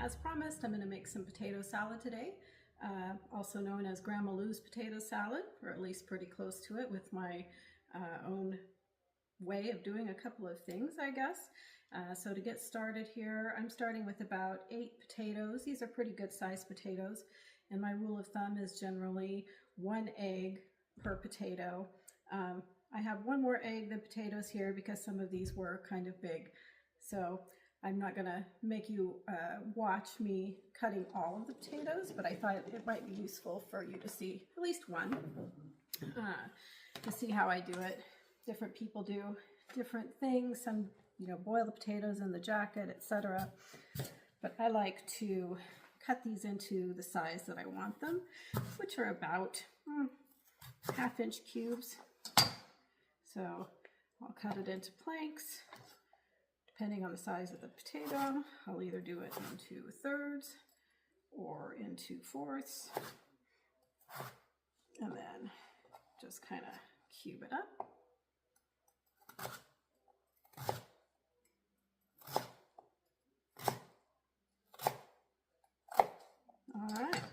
As promised, I'm going to make some potato salad today, also known as Grandma Lou's potato salad, or at least pretty close to it with my own way of doing a couple of things, I guess. So to get started here, I'm starting with about 8 potatoes. These are pretty good sized potatoes, and my rule of thumb is generally 1 egg per potato. I have 1 more egg than potatoes here because some of these were kind of big. So I'm not gonna make you watch me cutting all of the potatoes, but I thought it might be useful for you to see at least one, to see how I do it. Different people do different things. Some, boil the potatoes in the jacket, etc. But I like to cut these into the size that I want them, which are about 1/2 inch cubes. So I'll cut it into planks. Depending on the size of the potato, I'll either do it into 1/3 or into 4ths, and then just kind of cube it up. All right,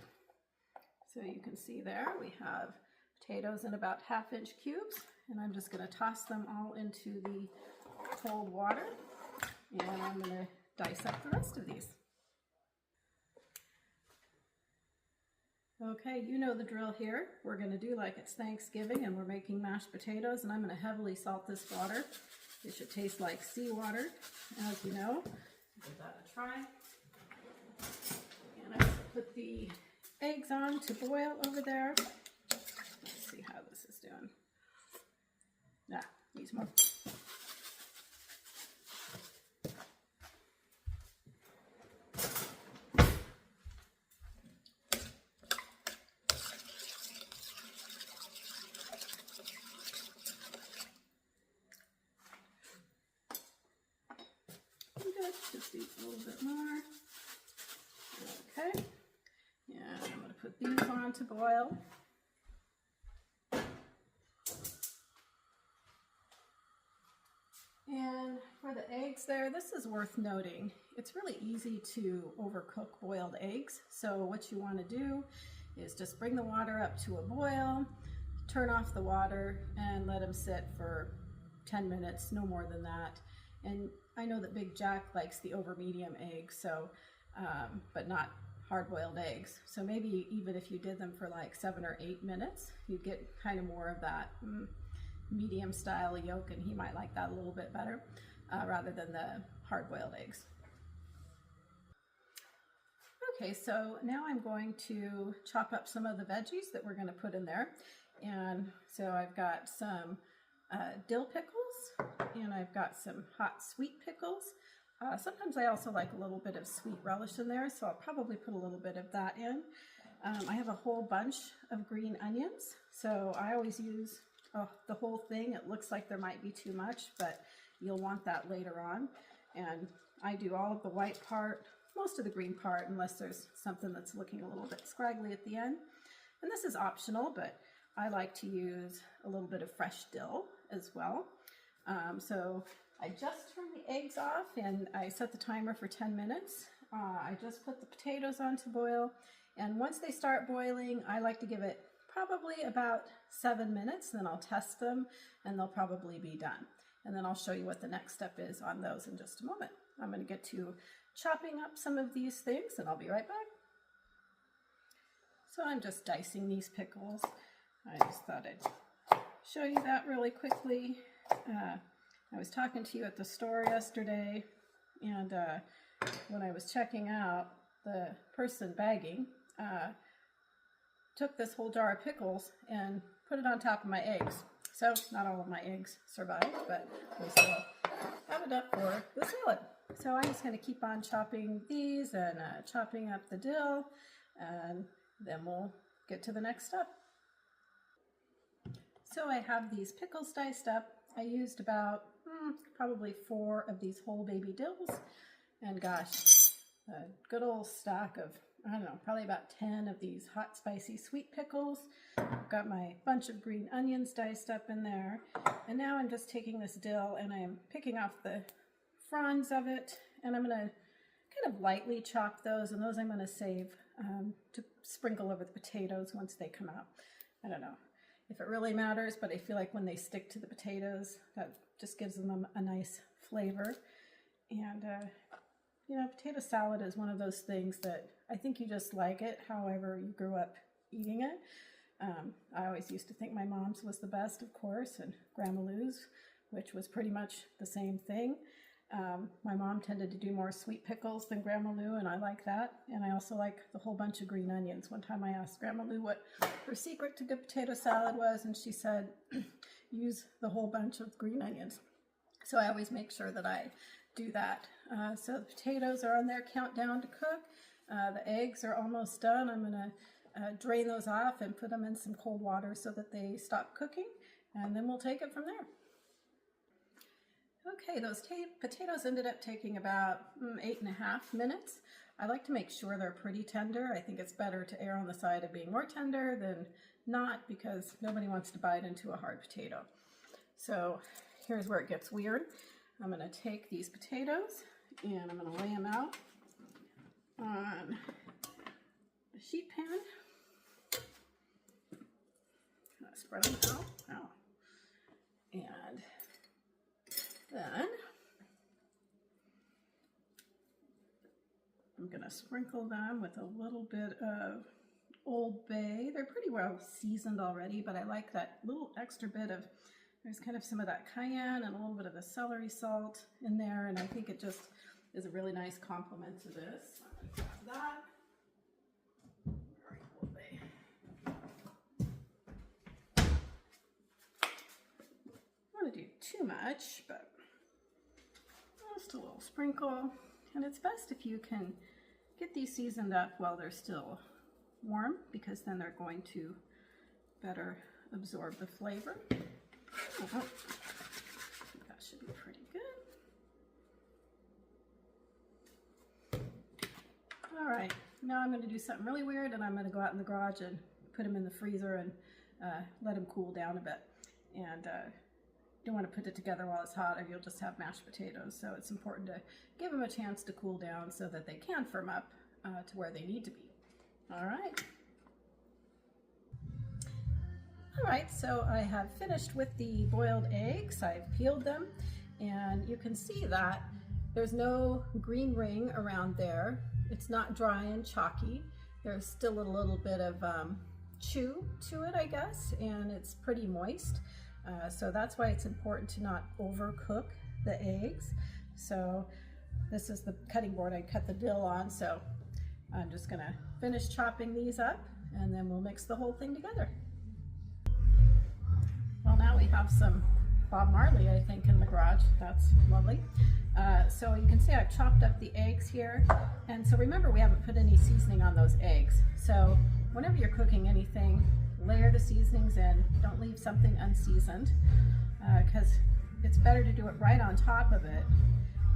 so you can see there we have potatoes in about 1/2 inch cubes, and I'm just going to toss them all into the cold water. And I'm going to dice up the rest of these. Okay, you know the drill here. We're going to do like it's Thanksgiving and we're making mashed potatoes, and I'm going to heavily salt this water. It should taste like seawater, as you know. Give that a try. And I'm going to put the eggs on to boil over there. Let's see how this is doing. Needs more. Just need a little bit more. Okay, and I'm going to put these on to boil. And for the eggs there, this is worth noting. It's really easy to overcook boiled eggs. So what you want to do is just bring the water up to a boil, turn off the water, and let them sit for 10 minutes, no more than that. And I know that Big Jack likes the over medium eggs, so but not hard-boiled eggs. So maybe even if you did them for like 7 or 8 minutes, you'd get kind of more of that medium style yolk, and he might like that a little bit better rather than the hard-boiled eggs. Okay, so now I'm going to chop up some of the veggies that we're going to put in there. And so I've got some dill pickles, and I've got some hot sweet pickles. Sometimes I also like a little bit of sweet relish in there, so I'll probably put a little bit of that in. I have a whole bunch of green onions, so I always use the whole thing. It looks like there might be too much, but you'll want that later on. And I do all of the white part, most of the green part, unless there's something that's looking a little bit scraggly at the end. And this is optional, but I like to use a little bit of fresh dill as well. So I just turned the eggs off and I set the timer for 10 minutes. I just put the potatoes on to boil, and once they start boiling, I like to give it probably about 7 minutes, then I'll test them and they'll probably be done. And then I'll show you what the next step is on those in just a moment. I'm going to get to chopping up some of these things and I'll be right back. So I'm just dicing these pickles. I just thought I'd show you that really quickly. I was talking to you at the store yesterday, and when I was checking out, the person bagging took this whole jar of pickles and put it on top of my eggs. So not all of my eggs survived, but we still have enough for the salad. So I'm just going to keep on chopping these and chopping up the dill, and then we'll get to the next step. So I have these pickles diced up. I used about probably 4 of these whole baby dills, and gosh, a good old stack of, I don't know, probably about 10 of these hot spicy sweet pickles. I've got my bunch of green onions diced up in there, and now I'm just taking this dill and I'm picking off the fronds of it, and I'm going to kind of lightly chop those, and those I'm going to save to sprinkle over the potatoes once they come out. I don't know if it really matters, but I feel like when they stick to the potatoes, that just gives them a nice flavor. And you know, potato salad is one of those things that I think you just like it however you grew up eating it. I always used to think my mom's was the best, of course, and Grandma Lou's, which was pretty much the same thing. My mom tended to do more sweet pickles than Grandma Lou, and I like that. And I also like the whole bunch of green onions. One time I asked Grandma Lou what her secret to good potato salad was, and she said, use the whole bunch of green onions. So I always make sure that I do that. So the potatoes are on their countdown to cook. The eggs are almost done. I'm going to drain those off and put them in some cold water so that they stop cooking, and then we'll take it from there. Okay, those potatoes ended up taking about 8.5 minutes. I like to make sure they're pretty tender. I think it's better to err on the side of being more tender than not, because nobody wants to bite into a hard potato. So here's where it gets weird. I'm going to take these potatoes and I'm going to lay them out on a sheet pan. Spread them out. Oh. And then I'm going to sprinkle them with a little bit of Old Bay. They're pretty well seasoned already, but I like that little extra bit of, there's kind of some of that cayenne and a little bit of the celery salt in there, and I think it just is a really nice complement to this. I'm going to grab that. All right, Old Bay. I don't want to do too much, but just a little sprinkle. And it's best if you can get these seasoned up while they're still warm, because then they're going to better absorb the flavor. That should be pretty good. All right, now I'm going to do something really weird, and I'm going to go out in the garage and put them in the freezer and let them cool down a bit. And you don't want to put it together while it's hot, or you'll just have mashed potatoes. So it's important to give them a chance to cool down so that they can firm up to where they need to be. All right. All right, so I have finished with the boiled eggs. I've peeled them, and you can see that there's no green ring around there. It's not dry and chalky. There's still a little bit of chew to it, I guess, and it's pretty moist. So that's why it's important to not overcook the eggs. So this is the cutting board I cut the dill on, so I'm just gonna finish chopping these up, and then we'll mix the whole thing together. Well, now we have some Bob Marley, I think, in the garage. That's lovely. So you can see I've chopped up the eggs here, and so remember, we haven't put any seasoning on those eggs. So whenever you're cooking anything, layer the seasonings in. Don't leave something unseasoned, because it's better to do it right on top of it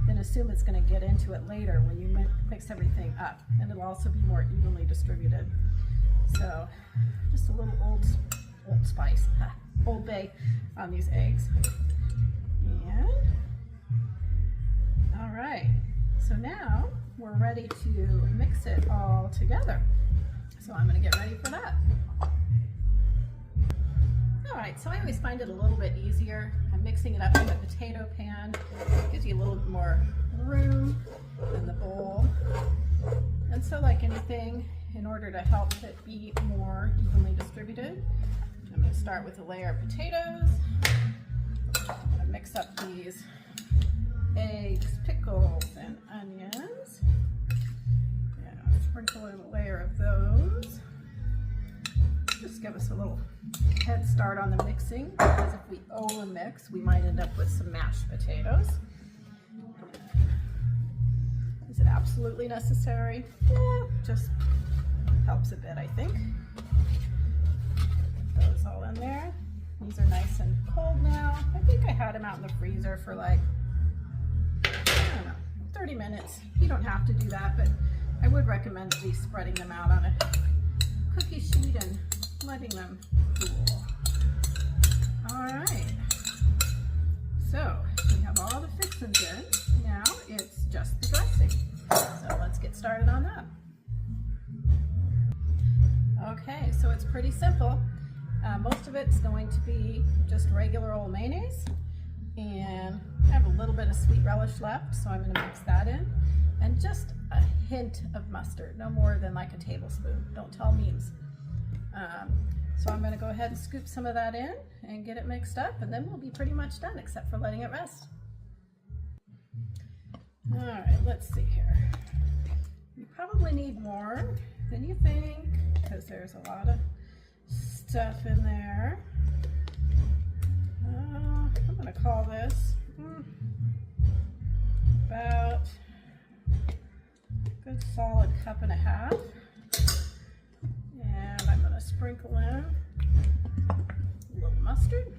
than assume it's going to get into it later when you mix everything up, and it'll also be more evenly distributed. So just a little Old Spice, Old Bay on these eggs. And all right, so now we're ready to mix it all together. So I'm going to get ready for that. All right, so I always find it a little bit easier. I'm mixing it up in the potato pan. It gives you a little bit more room in the bowl. And so like anything, in order to help it be more evenly distributed, I'm going to start with a layer of potatoes. I'm going to mix up these eggs, pickles, and onions. Yeah, sprinkle in a layer of those. Just give us a little head start on the mixing, because if we over-mix, we might end up with some mashed potatoes. Is it absolutely necessary? Yeah, just helps a bit, I think. Put those all in there. These are nice and cold now. I think I had them out in the freezer for like, I don't know, 30 minutes. You don't have to do that, but I would recommend at least spreading them out on a cookie sheet and letting them cool. All right, so we have all the fixings in. Now it's just the dressing. So pretty simple. Most of it's going to be just regular old mayonnaise, and I have a little bit of sweet relish left, so I'm going to mix that in, and just a hint of mustard, no more than like a tablespoon. Don't tell means. So I'm going to go ahead and scoop some of that in and get it mixed up, and then we'll be pretty much done except for letting it rest. All right, let's see here. You probably need more than you think because there's a lot of stuff in there. I'm going to call this about a good solid cup and a half. And I'm going to sprinkle in a little mustard,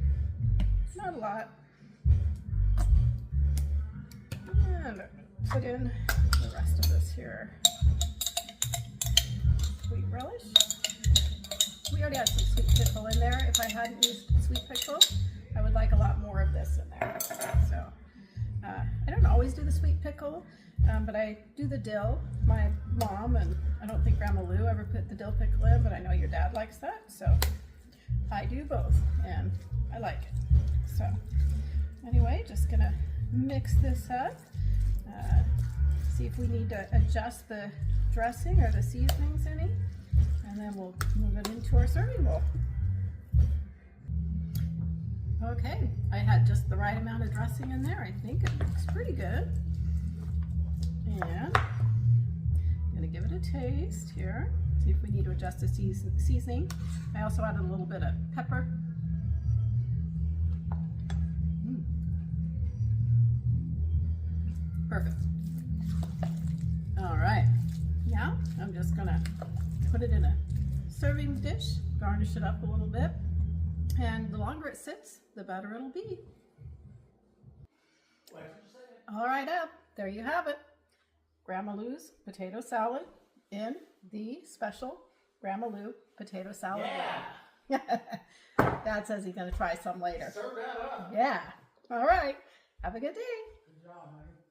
not a lot. And put in the rest of this here. Sweet relish. We already had some sweet pickle in there. If I hadn't used sweet pickle, I would like a lot more of this in there. So I don't always do the sweet pickle, but I do the dill. My mom and I don't think Grandma Lou ever put the dill pickle in, but I know your dad likes that, so I do both, and I like it. So anyway, just gonna mix this up. See if we need to adjust the dressing or the seasonings any, and then we'll move it into our serving bowl. Okay, I had just the right amount of dressing in there. I think it looks pretty good. And I'm gonna give it a taste here. See if we need to adjust the seasoning. I also added a little bit of pepper. Perfect. All right, now I'm just gonna put it in a serving dish, garnish it up a little bit, and the longer it sits, the better it'll be. All right, there you have it. Grandma Lou's potato salad in the special Grandma Lou potato salad. Yeah. Dad says he's gonna try some later. Serve that up. Yeah. All right. Have a good day. Good job, man.